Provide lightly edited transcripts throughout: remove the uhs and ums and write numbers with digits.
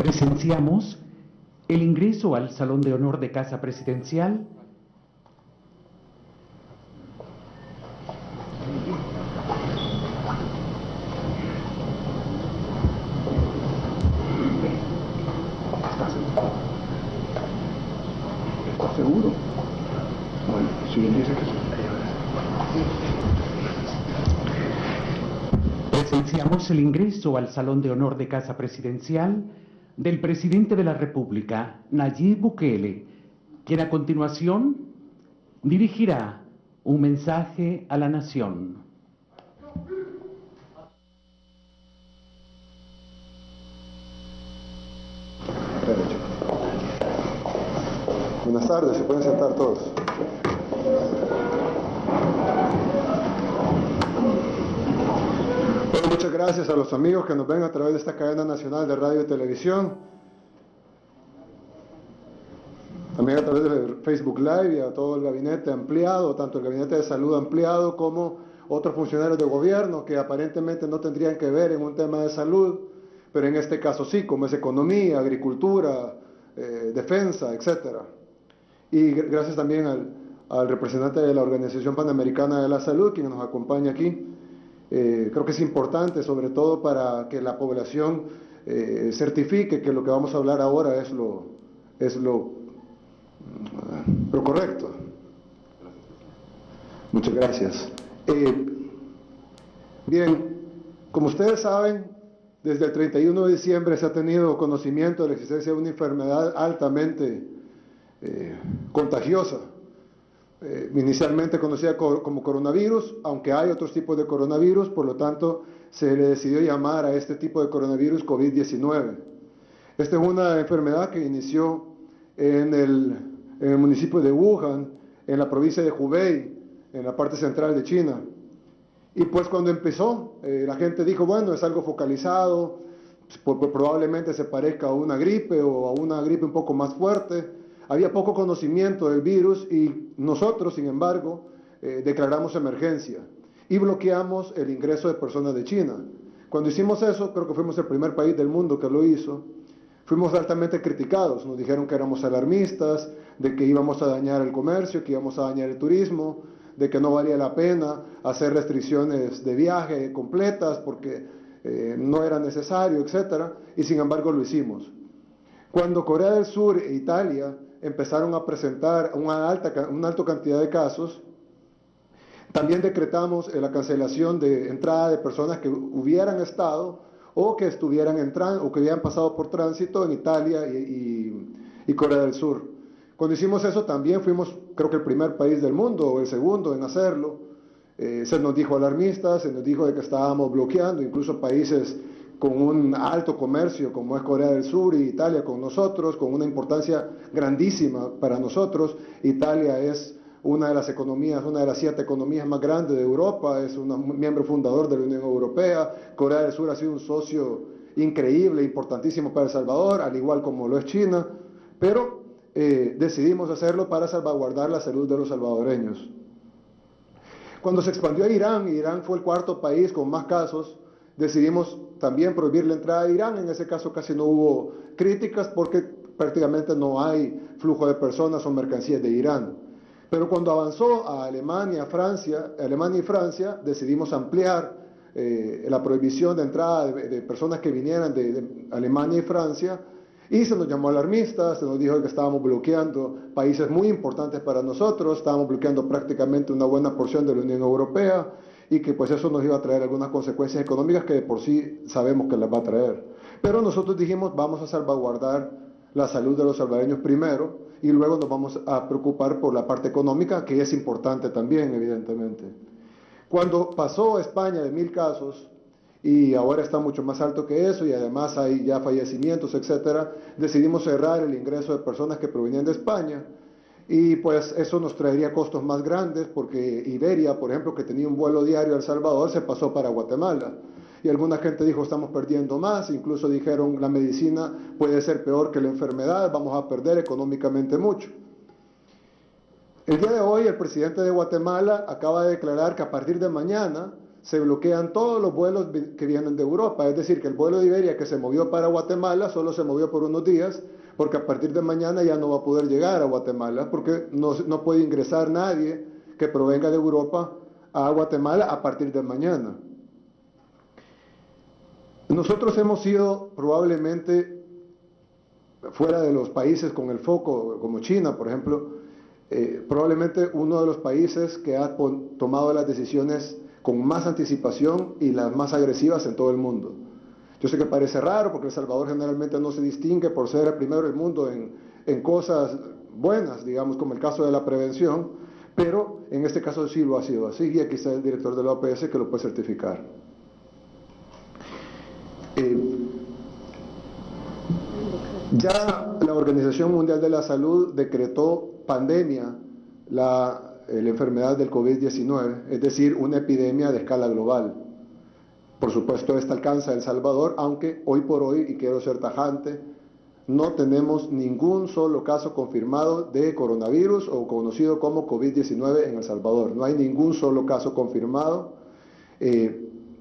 Presenciamos el ingreso al Salón de Honor de Casa Presidencial ¿Estás seguro? Bueno, si él dice que sí. Presenciamos el ingreso al Salón de Honor de Casa Presidencial del Presidente de la República, Nayib Bukele, quien a continuación dirigirá un mensaje a la nación. Buenas tardes, se pueden sentar todos. Bueno, muchas gracias a los amigos que nos ven a través de esta cadena nacional de radio y televisión, también a través del Facebook Live, y a todo el gabinete ampliado, tanto el gabinete de salud ampliado como otros funcionarios de gobierno que aparentemente no tendrían que ver en un tema de salud, pero en este caso sí, como es economía, agricultura, defensa, etcétera. Y gracias también al representante de la Organización Panamericana de la Salud, quien nos acompaña aquí. Creo que es importante, sobre todo para que la población certifique que lo que vamos a hablar ahora es lo correcto. Muchas gracias. Bien, como ustedes saben, desde el 31 de diciembre se ha tenido conocimiento de la existencia de una enfermedad altamente contagiosa, inicialmente conocida como coronavirus, aunque hay otros tipos de coronavirus, por lo tanto se le decidió llamar a este tipo de coronavirus COVID-19. Esta es una enfermedad que inició en el municipio de Wuhan, en la provincia de Hubei, en la parte central de China. Y pues cuando empezó, la gente dijo, bueno, es algo focalizado, probablemente se parezca a una gripe o a una gripe un poco más fuerte. Había poco conocimiento del virus y nosotros, sin embargo, declaramos emergencia y bloqueamos el ingreso de personas de China. Cuando hicimos eso, creo que fuimos el primer país del mundo que lo hizo, fuimos altamente criticados. Nos dijeron que éramos alarmistas, de que íbamos a dañar el comercio, que íbamos a dañar el turismo, de que no valía la pena hacer restricciones de viaje completas porque no era necesario, etcétera, y sin embargo lo hicimos. Cuando Corea del Sur e Italia empezaron a presentar una alta cantidad de casos, también decretamos la cancelación de entrada de personas que hubieran estado o que estuvieran entrando o que habían pasado por tránsito en Italia y Corea del Sur. Cuando hicimos eso también fuimos, creo que el primer país del mundo o el segundo en hacerlo. Se nos dijo alarmistas, se nos dijo de que estábamos bloqueando, incluso países con un alto comercio como es Corea del Sur y Italia con nosotros, con una importancia grandísima para nosotros. Italia es una de las economías, una de las 7 economías más grandes de Europa, es un miembro fundador de la Unión Europea. Corea del Sur ha sido un socio increíble, importantísimo para El Salvador, al igual como lo es China, pero decidimos hacerlo para salvaguardar la salud de los salvadoreños. Cuando se expandió a Irán, Irán fue el 4º país con más casos, decidimos también prohibir la entrada de Irán. En ese caso casi no hubo críticas porque prácticamente no hay flujo de personas o mercancías de Irán. Pero cuando avanzó a Alemania y Francia, decidimos ampliar la prohibición de entrada de personas que vinieran de Alemania y Francia, y se nos llamó alarmistas, se nos dijo que estábamos bloqueando países muy importantes para nosotros, estábamos bloqueando prácticamente una buena porción de la Unión Europea, y que pues eso nos iba a traer algunas consecuencias económicas que de por sí sabemos que las va a traer. Pero nosotros dijimos, vamos a salvaguardar la salud de los salvadoreños primero, y luego nos vamos a preocupar por la parte económica, que es importante también, evidentemente. Cuando pasó a España de 1000 casos, y ahora está mucho más alto que eso, y además hay ya fallecimientos, etcétera, decidimos cerrar el ingreso de personas que provenían de España, y pues eso nos traería costos más grandes, porque Iberia, por ejemplo, que tenía un vuelo diario a El Salvador, se pasó para Guatemala. Y alguna gente dijo, estamos perdiendo más, incluso dijeron, la medicina puede ser peor que la enfermedad, vamos a perder económicamente mucho. El día de hoy, el presidente de Guatemala acaba de declarar que a partir de mañana se bloquean todos los vuelos que vienen de Europa. Es decir, que el vuelo de Iberia que se movió para Guatemala solo se movió por unos días, porque a partir de mañana ya no va a poder llegar a Guatemala, porque no puede ingresar nadie que provenga de Europa a Guatemala a partir de mañana. Nosotros hemos sido probablemente, fuera de los países con el foco, como China, por ejemplo, probablemente uno de los países que ha tomado las decisiones con más anticipación y las más agresivas en todo el mundo. Yo sé que parece raro, porque El Salvador generalmente no se distingue por ser el primero del mundo en cosas buenas, digamos, como el caso de la prevención, pero en este caso sí lo ha sido así, y aquí está el director de la OPS que lo puede certificar. Ya la Organización Mundial de la Salud decretó pandemia la enfermedad del COVID-19, es decir, una epidemia de escala global. Por supuesto, esta alcanza El Salvador, aunque hoy por hoy, y quiero ser tajante, no tenemos ningún solo caso confirmado de coronavirus o conocido como COVID-19 en El Salvador. No hay ningún solo caso confirmado.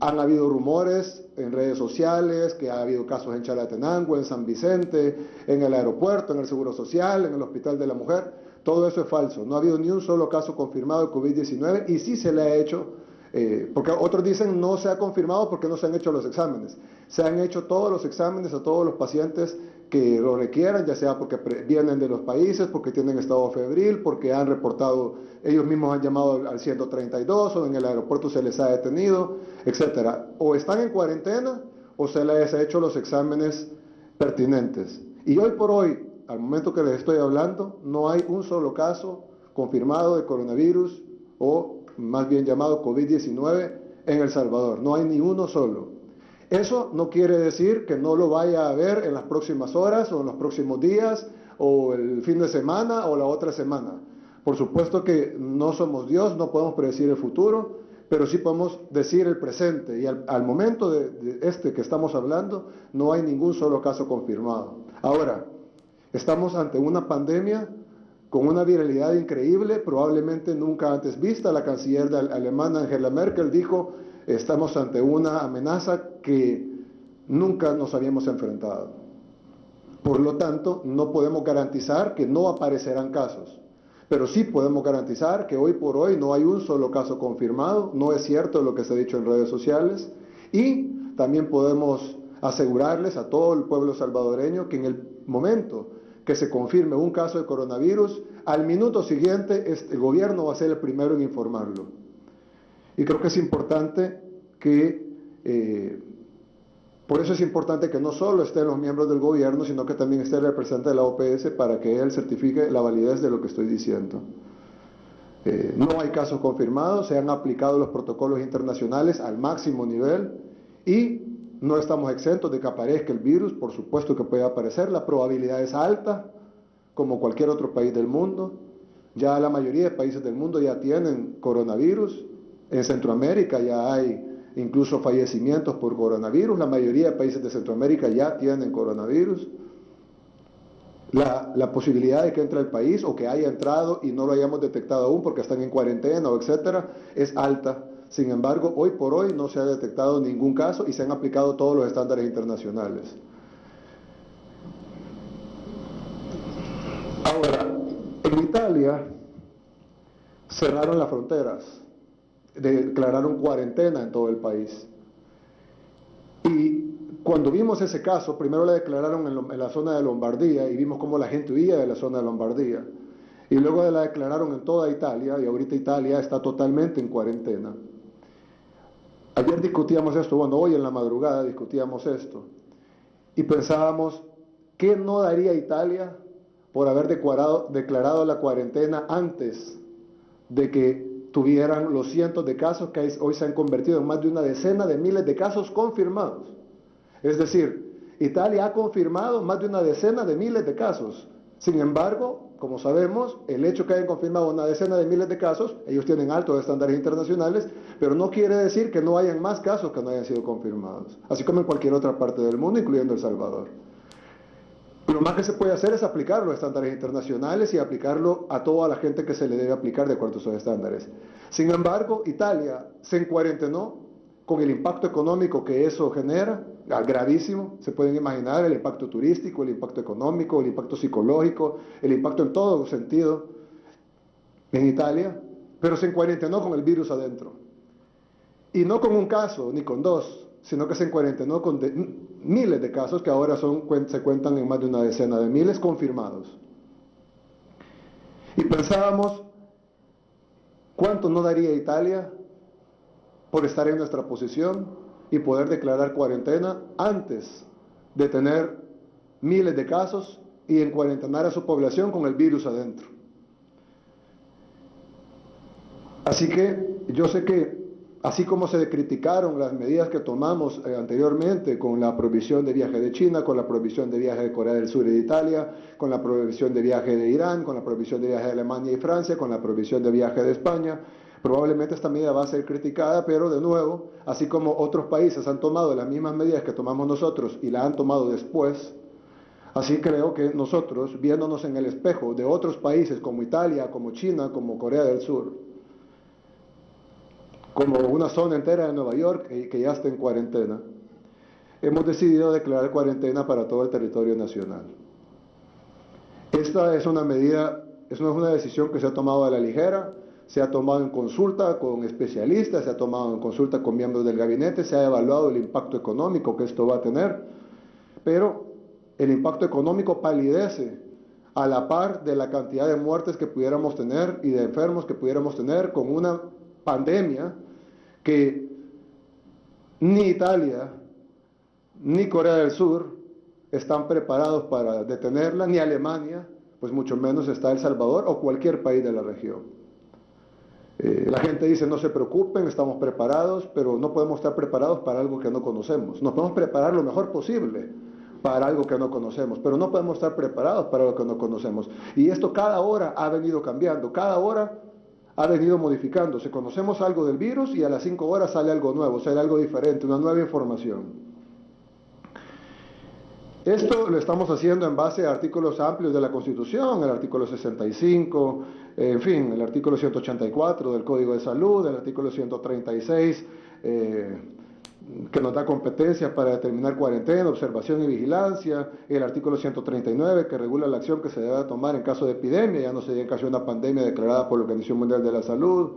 Han habido rumores en redes sociales que ha habido casos en Chalatenango, en San Vicente, en el aeropuerto, en el Seguro Social, en el Hospital de la Mujer. Todo eso es falso. No ha habido ni un solo caso confirmado de COVID-19 y sí se le ha hecho, porque otros dicen no se ha confirmado porque no se han hecho los exámenes. Se han hecho todos los exámenes a todos los pacientes que lo requieran, ya sea porque vienen de los países, porque tienen estado febril, porque han reportado, ellos mismos han llamado al 132 o en el aeropuerto se les ha detenido, etcétera. O están en cuarentena o se les ha hecho los exámenes pertinentes. Y hoy por hoy, al momento que les estoy hablando, no hay un solo caso confirmado de coronavirus o más bien llamado COVID-19 en El Salvador. No hay ni uno solo. Eso no quiere decir que no lo vaya a haber en las próximas horas o en los próximos días o el fin de semana o la otra semana. Por supuesto que no somos Dios, no podemos predecir el futuro, pero sí podemos decir el presente. Y al momento de este que estamos hablando, no hay ningún solo caso confirmado. Ahora, estamos ante una pandemia con una viralidad increíble, probablemente nunca antes vista. La canciller alemana Angela Merkel dijo: estamos ante una amenaza que nunca nos habíamos enfrentado. Por lo tanto, no podemos garantizar que no aparecerán casos, pero sí podemos garantizar que hoy por hoy no hay un solo caso confirmado, no es cierto lo que se ha dicho en redes sociales, y también podemos asegurarles a todo el pueblo salvadoreño que en el momento que se confirme un caso de coronavirus, al minuto siguiente el gobierno va a ser el primero en informarlo. Y creo que es importante por eso es importante que no solo estén los miembros del gobierno, sino que también esté el representante de la OPS para que él certifique la validez de lo que estoy diciendo. No hay casos confirmados, se han aplicado los protocolos internacionales al máximo nivel y no estamos exentos de que aparezca el virus. Por supuesto que puede aparecer, la probabilidad es alta, como cualquier otro país del mundo. Ya la mayoría de países del mundo ya tienen coronavirus. En Centroamérica ya hay incluso fallecimientos por coronavirus. La mayoría de países de Centroamérica ya tienen coronavirus. La posibilidad de que entre al país o que haya entrado y no lo hayamos detectado aún porque están en cuarentena o etcétera, es alta. Sin embargo, hoy por hoy no se ha detectado ningún caso y se han aplicado todos los estándares internacionales. Ahora, en Italia cerraron las fronteras, declararon cuarentena en todo el país. Y cuando vimos ese caso, primero le declararon en la zona de Lombardía y vimos cómo la gente huía de la zona de Lombardía. Y luego la declararon en toda Italia y ahorita Italia está totalmente en cuarentena. Ayer discutíamos esto, bueno, hoy en la madrugada discutíamos esto y pensábamos, ¿qué no daría Italia por haber declarado la cuarentena antes de que tuvieran los cientos de casos que hoy se han convertido en más de una decena de miles de casos confirmados? Es decir, Italia ha confirmado más de una decena de miles de casos. Sin embargo, como sabemos, el hecho que hayan confirmado una decena de miles de casos, ellos tienen altos estándares internacionales, pero no quiere decir que no hayan más casos que no hayan sido confirmados, así como en cualquier otra parte del mundo, incluyendo El Salvador. Lo más que se puede hacer es aplicar los estándares internacionales y aplicarlo a toda la gente que se le debe aplicar de acuerdo a esos estándares. Sin embargo, Italia se encuarentenó con el impacto económico que eso genera, gravísimo, se pueden imaginar el impacto turístico, el impacto económico, el impacto psicológico, el impacto en todo sentido en Italia, pero se encuarentenó con el virus adentro. Y no con un caso, ni con dos, sino que se encuarentenó con miles de casos que ahora se cuentan en más de una decena de miles confirmados. Y pensábamos, ¿cuánto no daría Italia por estar en nuestra posición y poder declarar cuarentena antes de tener miles de casos y en cuarentenar a su población con el virus adentro? Así que yo sé que así como se criticaron las medidas que tomamos anteriormente con la prohibición de viaje de China, con la prohibición de viaje de Corea del Sur y de Italia, con la prohibición de viaje de Irán, con la prohibición de viaje de Alemania y Francia, con la prohibición de viaje de España, probablemente esta medida va a ser criticada, pero de nuevo, así como otros países han tomado las mismas medidas que tomamos nosotros y la han tomado después, así creo que nosotros, viéndonos en el espejo de otros países como Italia, como China, como Corea del Sur, como una zona entera de Nueva York que ya está en cuarentena, hemos decidido declarar cuarentena para todo el territorio nacional. Esta es una medida, es una decisión que se ha tomado a la ligera, se ha tomado en consulta con especialistas, se ha tomado en consulta con miembros del gabinete, se ha evaluado el impacto económico que esto va a tener, pero el impacto económico palidece a la par de la cantidad de muertes que pudiéramos tener y de enfermos que pudiéramos tener con una pandemia que ni Italia ni Corea del Sur están preparados para detenerla, ni Alemania, pues mucho menos está El Salvador o cualquier país de la región. La gente dice no se preocupen, estamos preparados, pero no podemos estar preparados para algo que no conocemos. Nos podemos preparar lo mejor posible para algo que no conocemos, pero no podemos estar preparados para algo que no conocemos. Y esto cada hora ha venido cambiando, cada hora ha venido modificándose. Conocemos algo del virus y a las 5 horas sale algo nuevo, sale algo diferente, una nueva información. Esto lo estamos haciendo en base a artículos amplios de la Constitución, el artículo 65, en fin, el artículo 184 del Código de Salud, el artículo 136, que nos da competencias para determinar cuarentena, observación y vigilancia, el artículo 139 que regula la acción que se debe tomar en caso de epidemia, ya no sería en caso de una pandemia declarada por la Organización Mundial de la Salud,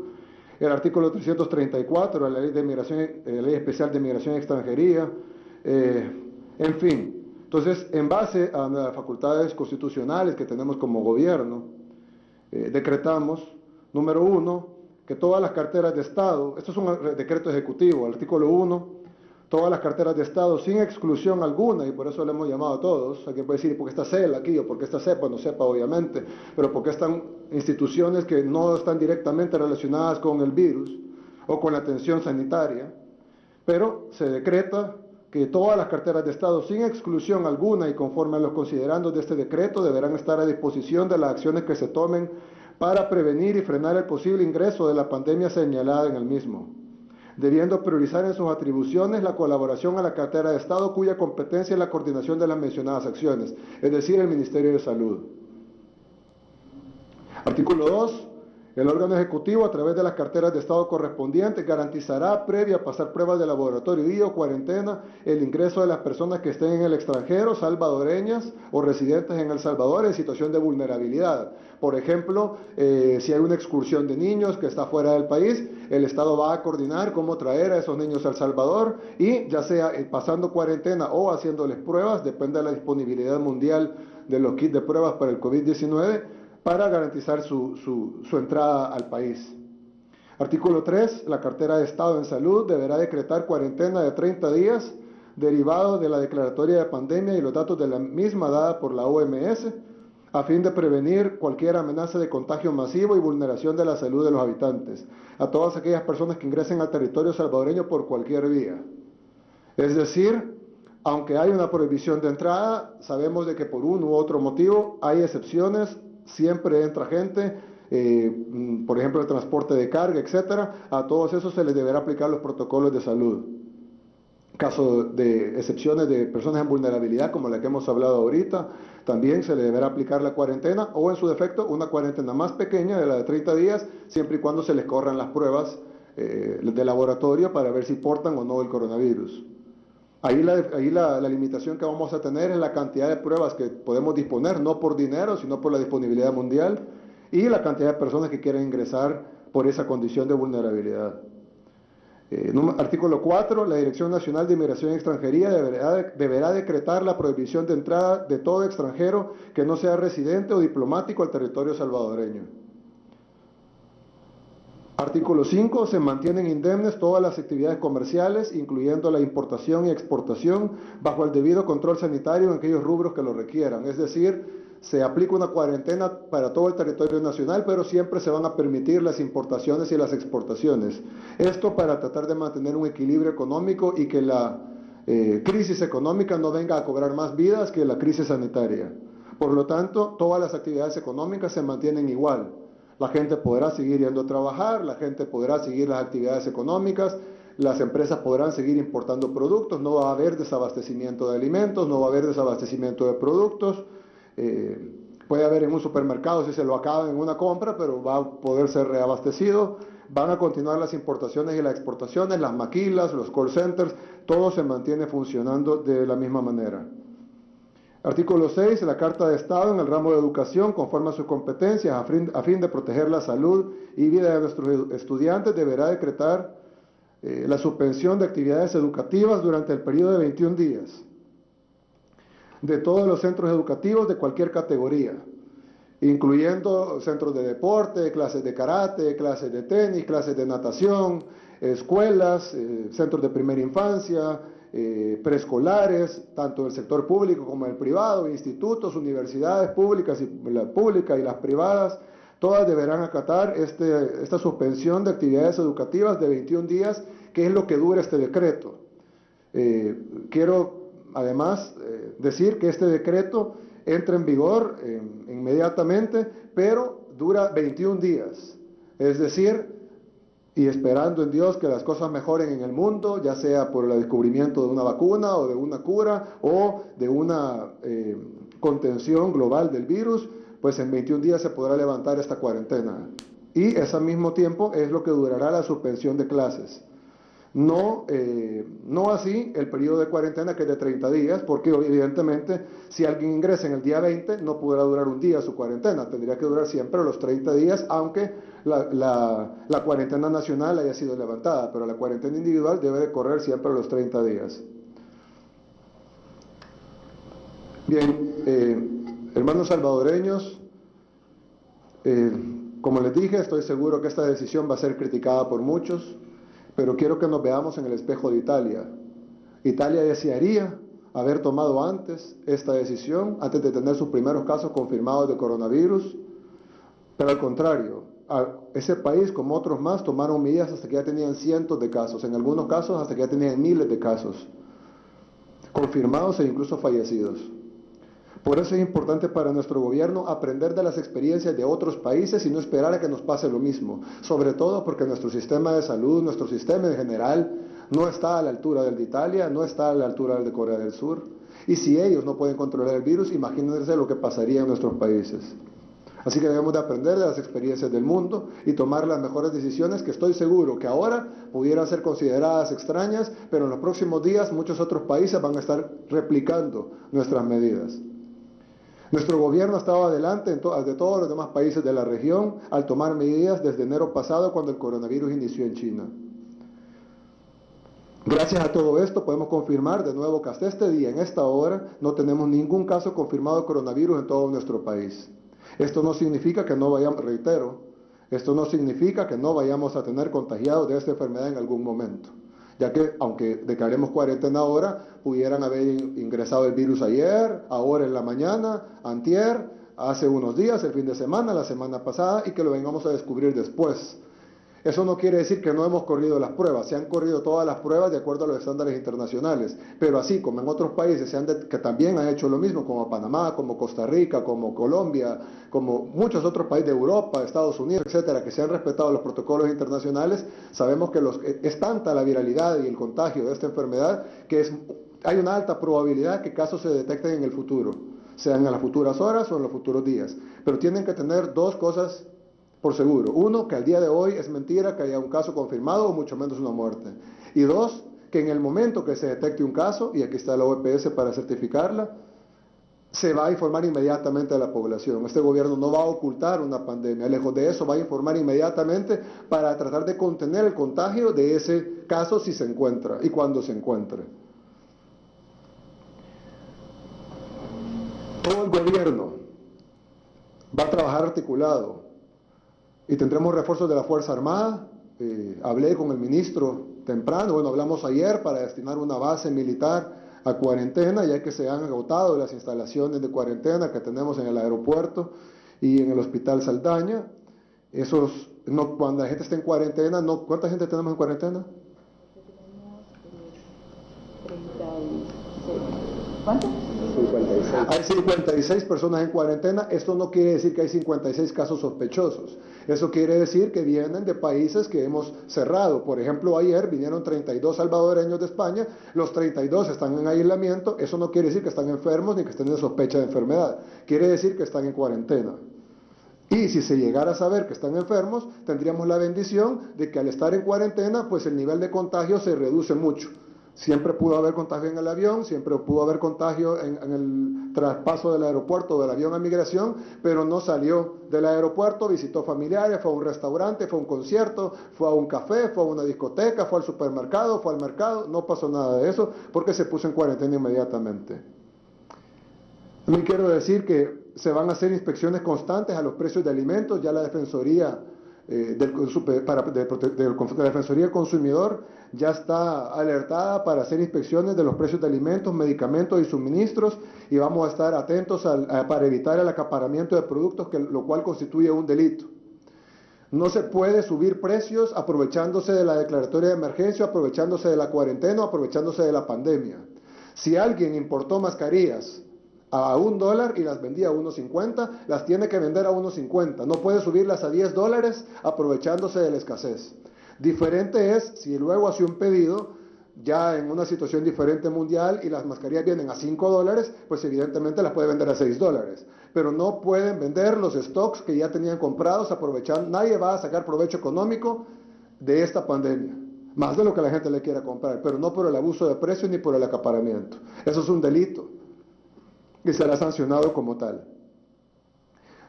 el artículo 334 de la Ley de Migración, Ley Especial de Migración y Extranjería, en fin. Entonces, en base a las facultades constitucionales que tenemos como gobierno, decretamos, número 1, que todas las carteras de Estado, esto es un decreto ejecutivo, el artículo 1, todas las carteras de Estado sin exclusión alguna, y por eso le hemos llamado a todos, alguien puede decir, ¿por qué está CEL aquí? O ¿por qué está CEPA? No sepa, obviamente, pero porque están instituciones que no están directamente relacionadas con el virus o con la atención sanitaria, pero se decreta que todas las carteras de Estado, sin exclusión alguna y conforme a los considerandos de este decreto, deberán estar a disposición de las acciones que se tomen para prevenir y frenar el posible ingreso de la pandemia señalada en el mismo, debiendo priorizar en sus atribuciones la colaboración a la cartera de Estado cuya competencia es la coordinación de las mencionadas acciones, es decir, el Ministerio de Salud. Artículo 2. El órgano ejecutivo, a través de las carteras de Estado correspondientes, garantizará, previa a pasar pruebas de laboratorio y o cuarentena, el ingreso de las personas que estén en el extranjero, salvadoreñas o residentes en El Salvador en situación de vulnerabilidad. Por ejemplo, si hay una excursión de niños que está fuera del país, el Estado va a coordinar cómo traer a esos niños a El Salvador y ya sea pasando cuarentena o haciéndoles pruebas, depende de la disponibilidad mundial de los kits de pruebas para el COVID-19, para garantizar su entrada al país. Artículo 3. La cartera de Estado en Salud deberá decretar cuarentena de 30 días derivado de la declaratoria de pandemia y los datos de la misma dada por la OMS a fin de prevenir cualquier amenaza de contagio masivo y vulneración de la salud de los habitantes, a todas aquellas personas que ingresen al territorio salvadoreño por cualquier vía. Es decir, aunque hay una prohibición de entrada, sabemos de que por uno u otro motivo hay excepciones. Siempre entra gente, por ejemplo el transporte de carga, etcétera. A todos esos se les deberá aplicar los protocolos de salud. Caso de excepciones de personas en vulnerabilidad, como la que hemos hablado ahorita, también se le deberá aplicar la cuarentena o en su defecto una cuarentena más pequeña de la de 30 días, siempre y cuando se les corran las pruebas de laboratorio para ver si portan o no el coronavirus. Ahí la limitación que vamos a tener es la cantidad de pruebas que podemos disponer, no por dinero, sino por la disponibilidad mundial, y la cantidad de personas que quieren ingresar por esa condición de vulnerabilidad. Artículo 4. La Dirección Nacional de Inmigración y Extranjería deberá decretar la prohibición de entrada de todo extranjero que no sea residente o diplomático al territorio salvadoreño. Artículo 5. Se mantienen indemnes todas las actividades comerciales, incluyendo la importación y exportación, bajo el debido control sanitario en aquellos rubros que lo requieran. Es decir, se aplica una cuarentena para todo el territorio nacional, pero siempre se van a permitir las importaciones y las exportaciones. Esto para tratar de mantener un equilibrio económico y que la crisis económica no venga a cobrar más vidas que la crisis sanitaria. Por lo tanto, todas las actividades económicas se mantienen igual. La gente podrá seguir yendo a trabajar, la gente podrá seguir las actividades económicas, las empresas podrán seguir importando productos, no va a haber desabastecimiento de alimentos, no va a haber desabastecimiento de productos. Puede haber en un supermercado si se lo acaban en una compra, pero va a poder ser reabastecido. Van a continuar las importaciones y las exportaciones, las maquilas, los call centers, todo se mantiene funcionando de la misma manera. Artículo 6. La Carta de Estado en el ramo de educación, conforme a sus competencias, a fin de proteger la salud y vida de nuestros estudiantes, deberá decretar la suspensión de actividades educativas durante el periodo de 21 días. De todos los centros educativos de cualquier categoría, incluyendo centros de deporte, clases de karate, clases de tenis, clases de natación, escuelas, centros de primera infancia, preescolares, tanto del sector público como del privado, institutos, universidades públicas y las privadas, todas deberán acatar esta suspensión de actividades educativas de 21 días, que es lo que dura este decreto. Quiero además decir que este decreto entra en vigor inmediatamente, pero dura 21 días. Es decir, y esperando en Dios que las cosas mejoren en el mundo, ya sea por el descubrimiento de una vacuna o de una cura o de una contención global del virus, pues en 21 días se podrá levantar esta cuarentena. Y ese mismo tiempo es lo que durará la suspensión de clases. No así el periodo de cuarentena, que es de 30 días, porque evidentemente si alguien ingresa en el día 20 no podrá durar un día su cuarentena, tendría que durar siempre los 30 días, aunque la cuarentena nacional haya sido levantada, pero la cuarentena individual debe de correr siempre los 30 días. Bien, hermanos salvadoreños, como les dije, estoy seguro que esta decisión va a ser criticada por muchos, pero quiero que nos veamos en el espejo de Italia. Italia desearía haber tomado antes esta decisión, antes de tener sus primeros casos confirmados de coronavirus, pero al contrario, ese país, como otros más, tomaron medidas hasta que ya tenían cientos de casos, en algunos casos hasta que ya tenían miles de casos, confirmados e incluso fallecidos. Por eso es importante para nuestro gobierno aprender de las experiencias de otros países y no esperar a que nos pase lo mismo, sobre todo porque nuestro sistema de salud, nuestro sistema en general, no está a la altura del de Italia, no está a la altura del de Corea del Sur, y si ellos no pueden controlar el virus, imagínense lo que pasaría en nuestros países. Así que debemos de aprender de las experiencias del mundo y tomar las mejores decisiones que estoy seguro que ahora pudieran ser consideradas extrañas, pero en los próximos días muchos otros países van a estar replicando nuestras medidas. Nuestro gobierno ha estado adelante de todos los demás países de la región al tomar medidas desde enero pasado, cuando el coronavirus inició en China. Gracias a todo esto podemos confirmar de nuevo que hasta este día, en esta hora, no tenemos ningún caso confirmado de coronavirus en todo nuestro país. Esto no significa que no vayamos, reitero, esto no significa que no vayamos a tener contagiados de esta enfermedad en algún momento, ya que aunque declaremos cuarentena ahora, pudieran haber ingresado el virus ayer, ahora en la mañana, antier, hace unos días, el fin de semana, la semana pasada, y que lo vengamos a descubrir después. Eso no quiere decir que no hemos corrido las pruebas, se han corrido todas las pruebas de acuerdo a los estándares internacionales, pero así como en otros países que también han hecho lo mismo, como Panamá, como Costa Rica, como Colombia, como muchos otros países de Europa, Estados Unidos, etcétera, que se han respetado los protocolos internacionales, sabemos que es tanta la viralidad y el contagio de esta enfermedad que hay una alta probabilidad que casos se detecten en el futuro, sean en las futuras horas o en los futuros días, pero tienen que tener dos cosas por seguro. Uno, que al día de hoy es mentira que haya un caso confirmado o mucho menos una muerte. Y dos, que en el momento que se detecte un caso, y aquí está la OPS para certificarla, se va a informar inmediatamente a la población. Este gobierno no va a ocultar una pandemia, lejos de eso va a informar inmediatamente para tratar de contener el contagio de ese caso si se encuentra y cuando se encuentre. Todo el gobierno va a trabajar articulado y tendremos refuerzos de la Fuerza Armada. Hablé con el ministro temprano, hablamos ayer para destinar una base militar a cuarentena, ya que se han agotado las instalaciones de cuarentena que tenemos en el aeropuerto y en el Hospital Saldaña. Cuando la gente esté en cuarentena, ¿cuánta gente tenemos en cuarentena? ¿Cuánto? 56. Hay 56 personas en cuarentena. Esto no quiere decir que hay 56 casos sospechosos. Eso quiere decir que vienen de países que hemos cerrado. Por ejemplo, ayer vinieron 32 salvadoreños de España. Los 32 están en aislamiento. Eso no quiere decir que están enfermos ni que estén en sospecha de enfermedad. Quiere decir que están en cuarentena. Y si se llegara a saber que están enfermos, tendríamos la bendición de que al estar en cuarentena, pues el nivel de contagio se reduce mucho. Siempre pudo haber contagio en el avión, siempre pudo haber contagio en el traspaso del aeropuerto del avión a migración, pero no salió del aeropuerto, visitó familiares, fue a un restaurante, fue a un concierto, fue a un café, fue a una discoteca, fue al supermercado, fue al mercado, no pasó nada de eso porque se puso en cuarentena inmediatamente. También quiero decir que se van a hacer inspecciones constantes a los precios de alimentos. Ya la Defensoría la Defensoría del Consumidor ya está alertada para hacer inspecciones de los precios de alimentos, medicamentos y suministros, y vamos a estar atentos para evitar el acaparamiento de productos, lo cual constituye un delito. No se puede subir precios aprovechándose de la declaratoria de emergencia, aprovechándose de la cuarentena, aprovechándose de la pandemia. Si alguien importó mascarillas a $1 y las vendía a 1.50, las tiene que vender a 1.50. No puede subirlas a $10 aprovechándose de la escasez. Diferente es si luego hace un pedido ya en una situación diferente mundial y las mascarillas vienen a $5, pues evidentemente las puede vender a $6. Pero no pueden vender los stocks que ya tenían comprados aprovechando. Nadie va a sacar provecho económico de esta pandemia, más de lo que la gente le quiera comprar, pero no por el abuso de precios ni por el acaparamiento. Eso es un delito y será sancionado como tal.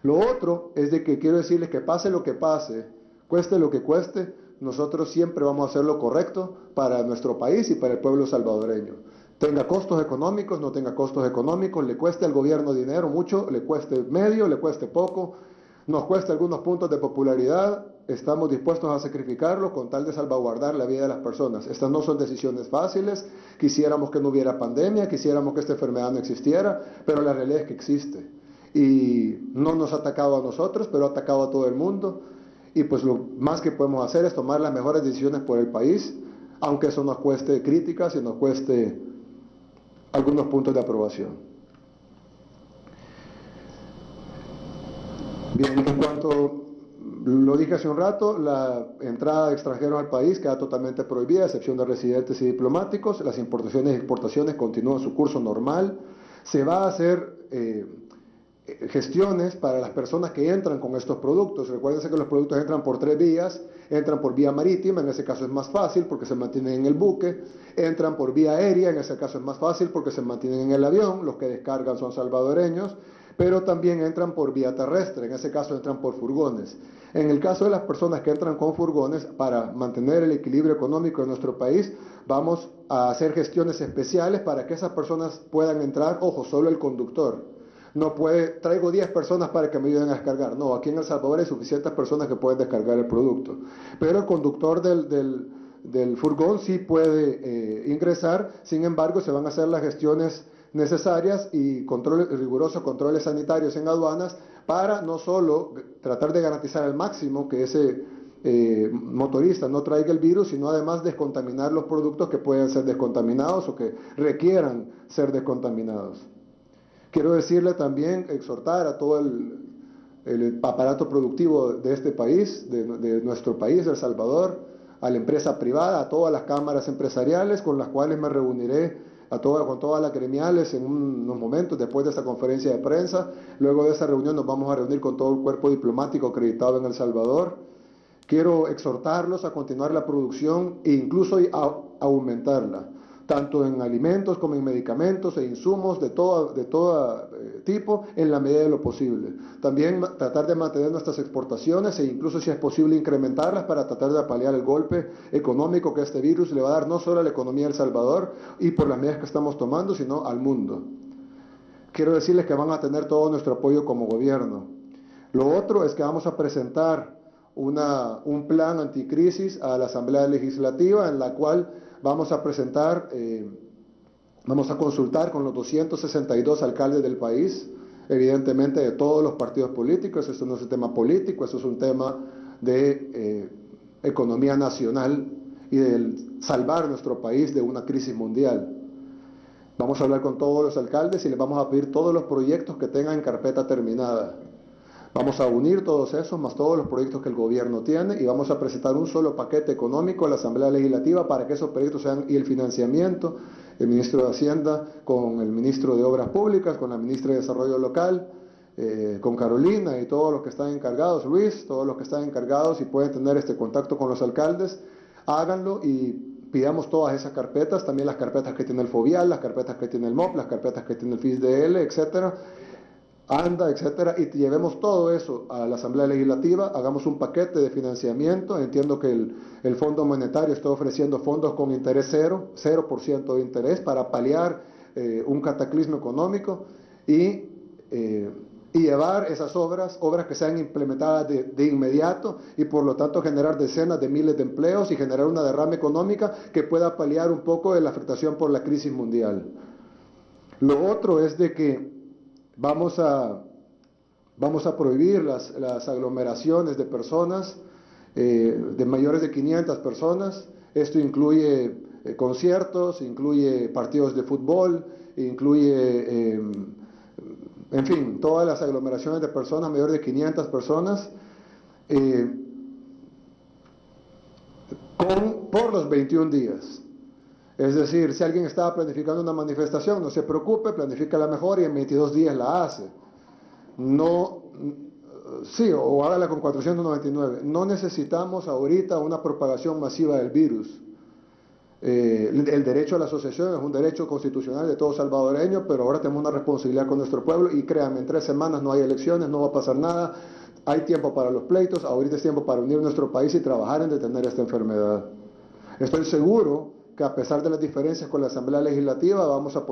Lo otro es de que quiero decirles que pase lo que pase, cueste lo que cueste, nosotros siempre vamos a hacer lo correcto para nuestro país y para el pueblo salvadoreño. Tenga costos económicos, no tenga costos económicos, le cueste al gobierno dinero mucho, le cueste medio, le cueste poco, nos cueste algunos puntos de popularidad, estamos dispuestos a sacrificarlo con tal de salvaguardar la vida de las personas. Estas no son decisiones fáciles, quisiéramos que no hubiera pandemia, quisiéramos que esta enfermedad no existiera, pero la realidad es que existe. Y no nos ha atacado a nosotros, pero ha atacado a todo el mundo. Y pues lo más que podemos hacer es tomar las mejores decisiones por el país, aunque eso nos cueste críticas y nos cueste algunos puntos de aprobación. Bien, en cuanto lo dije hace un rato, la entrada de extranjeros al país queda totalmente prohibida, a excepción de residentes y diplomáticos. Las importaciones y exportaciones continúan su curso normal. Se va a hacer gestiones para las personas que entran con estos productos. Recuérdense que los productos entran por 3 vías. Entran por vía marítima, en ese caso es más fácil porque se mantienen en el buque. Entran por vía aérea, en ese caso es más fácil porque se mantienen en el avión. Los que descargan son salvadoreños. Pero también entran por vía terrestre, en ese caso entran por furgones. En el caso de las personas que entran con furgones, para mantener el equilibrio económico de nuestro país, vamos a hacer gestiones especiales para que esas personas puedan entrar. Ojo, solo el conductor. No puede, traigo 10 personas para que me ayuden a descargar. No, aquí en El Salvador hay suficientes personas que pueden descargar el producto. Pero el conductor del furgón sí puede ingresar, sin embargo se van a hacer las gestiones necesarias y rigurosos controles sanitarios en aduanas para no solo tratar de garantizar al máximo que ese motorista no traiga el virus, sino además descontaminar los productos que pueden ser descontaminados o que requieran ser descontaminados. Quiero decirle también, exhortar a todo el aparato productivo de este país, de nuestro país, El Salvador, a la empresa privada, a todas las cámaras empresariales con las cuales me reuniré con todas las gremiales en unos momentos después de esta conferencia de prensa. Luego de esa reunión nos vamos a reunir con todo el cuerpo diplomático acreditado en El Salvador. Quiero exhortarlos a continuar la producción e incluso a aumentarla, tanto en alimentos como en medicamentos e insumos de todo tipo, en la medida de lo posible. También tratar de mantener nuestras exportaciones e incluso, si es posible, incrementarlas para tratar de paliar el golpe económico que este virus le va a dar no solo a la economía de El Salvador y por las medidas que estamos tomando, sino al mundo. Quiero decirles que van a tener todo nuestro apoyo como gobierno. Lo otro es que vamos a presentar un plan anticrisis a la Asamblea Legislativa, en la cual vamos a presentar, vamos a consultar con los 262 alcaldes del país, evidentemente de todos los partidos políticos. Esto no es un tema político, eso es un tema de economía nacional y de salvar nuestro país de una crisis mundial. Vamos a hablar con todos los alcaldes y les vamos a pedir todos los proyectos que tengan en carpeta terminada. Vamos a unir todos esos más todos los proyectos que el gobierno tiene y vamos a presentar un solo paquete económico a la Asamblea Legislativa para que esos proyectos sean, y el financiamiento, el ministro de Hacienda con el ministro de Obras Públicas, con la ministra de Desarrollo Local, con Carolina y todos los que están encargados, Luis, todos los que están encargados y pueden tener este contacto con los alcaldes, háganlo y pidamos todas esas carpetas, también las carpetas que tiene el FOVIAL, las carpetas que tiene el MOP, las carpetas que tiene el FISDL, etcétera. ANDA, etcétera, y llevemos todo eso a la Asamblea Legislativa, hagamos un paquete de financiamiento. Entiendo que el Fondo Monetario está ofreciendo fondos con interés 0% de interés para paliar un cataclismo económico y llevar esas obras que sean implementadas de inmediato y por lo tanto generar decenas de miles de empleos y generar una derrama económica que pueda paliar un poco de la afectación por la crisis mundial. Lo otro es de que vamos a prohibir las aglomeraciones de personas, de mayores de 500 personas. Esto incluye conciertos, incluye partidos de fútbol, incluye, en fin, todas las aglomeraciones de personas mayores de 500 personas, por los 21 días. Es decir, si alguien estaba planificando una manifestación, no se preocupe, planifícala mejor y en 22 días la hace. O hágala con 499. No necesitamos ahorita una propagación masiva del virus. El derecho a la asociación es un derecho constitucional de todo salvadoreño, pero ahora tenemos una responsabilidad con nuestro pueblo y créanme, en 3 semanas no hay elecciones, no va a pasar nada, hay tiempo para los pleitos, ahorita es tiempo para unir nuestro país y trabajar en detener esta enfermedad. Estoy seguro que a pesar de las diferencias con la Asamblea Legislativa, vamos a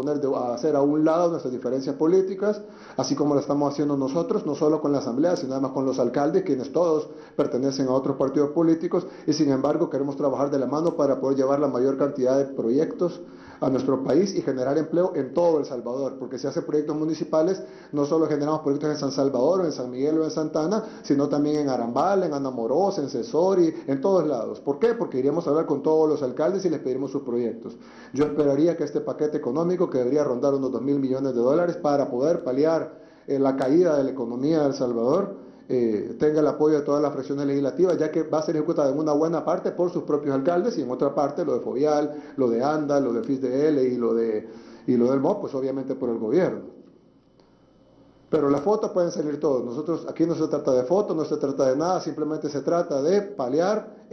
hacer a un lado nuestras diferencias políticas, así como lo estamos haciendo nosotros, no solo con la Asamblea, sino además con los alcaldes, quienes todos pertenecen a otros partidos políticos, y sin embargo queremos trabajar de la mano para poder llevar la mayor cantidad de proyectos a nuestro país y generar empleo en todo El Salvador, porque si hace proyectos municipales, no solo generamos proyectos en San Salvador o en San Miguel o en Santa Ana, sino también en Arambal, en Anamorós, en Cesori, en todos lados. ¿Por qué? Porque iríamos a hablar con todos los alcaldes y les pediremos sus proyectos. Yo esperaría que este paquete económico, que debería rondar unos $2.000 millones para poder paliar la caída de la economía de El Salvador, tenga el apoyo de todas las fracciones legislativas, ya que va a ser ejecutada en una buena parte por sus propios alcaldes y en otra parte lo de FOVIAL, lo de ANDA, lo de FISDL y lo del MOP, pues obviamente por el gobierno. Pero las fotos pueden salir todos. Nosotros aquí no se trata de fotos, no se trata de nada, simplemente se trata de paliar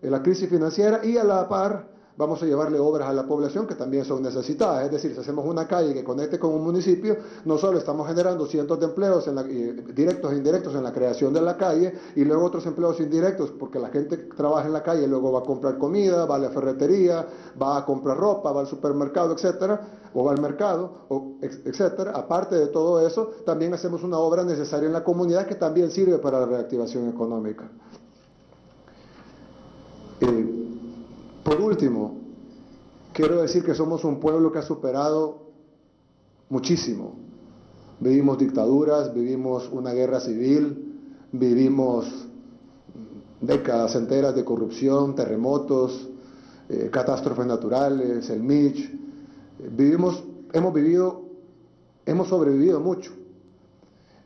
la crisis financiera y a la par vamos a llevarle obras a la población que también son necesitadas. Es decir, si hacemos una calle que conecte con un municipio, no solo estamos generando cientos de empleos directos e indirectos en la creación de la calle y luego otros empleos indirectos, porque la gente que trabaja en la calle luego va a comprar comida, va a la ferretería, va a comprar ropa, va al supermercado, etcétera, o va al mercado, etcétera. Aparte de todo eso, también hacemos una obra necesaria en la comunidad que también sirve para la reactivación económica. Por último, quiero decir que somos un pueblo que ha superado muchísimo. Vivimos dictaduras, vivimos una guerra civil, vivimos décadas enteras de corrupción, terremotos, catástrofes naturales, el Mitch. Hemos sobrevivido mucho.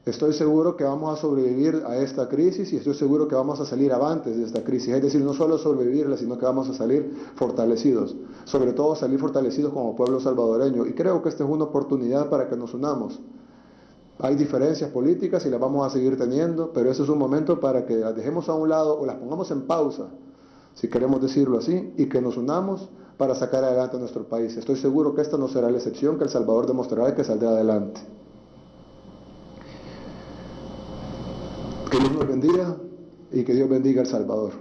Estoy seguro que vamos a sobrevivir a esta crisis y estoy seguro que vamos a salir avantes de esta crisis. Es decir, no solo sobrevivirla, sino que vamos a salir fortalecidos. sobre todo salir fortalecidos como pueblo salvadoreño. Y creo que esta es una oportunidad para que nos unamos. Hay diferencias políticas y las vamos a seguir teniendo, pero ese es un momento para que las dejemos a un lado o las pongamos en pausa, si queremos decirlo así, y que nos unamos para sacar adelante a nuestro país. Estoy seguro que esta no será la excepción, que El Salvador demostrará que saldrá adelante. Que Dios nos bendiga y que Dios bendiga a El Salvador.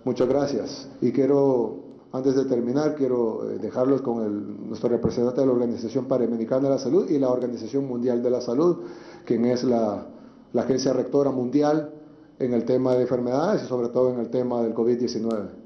Muchas gracias. Y quiero, antes de terminar, quiero dejarlos con nuestro representante de la Organización Panamericana de la Salud y la Organización Mundial de la Salud, quien es la agencia rectora mundial en el tema de enfermedades y sobre todo en el tema del COVID-19.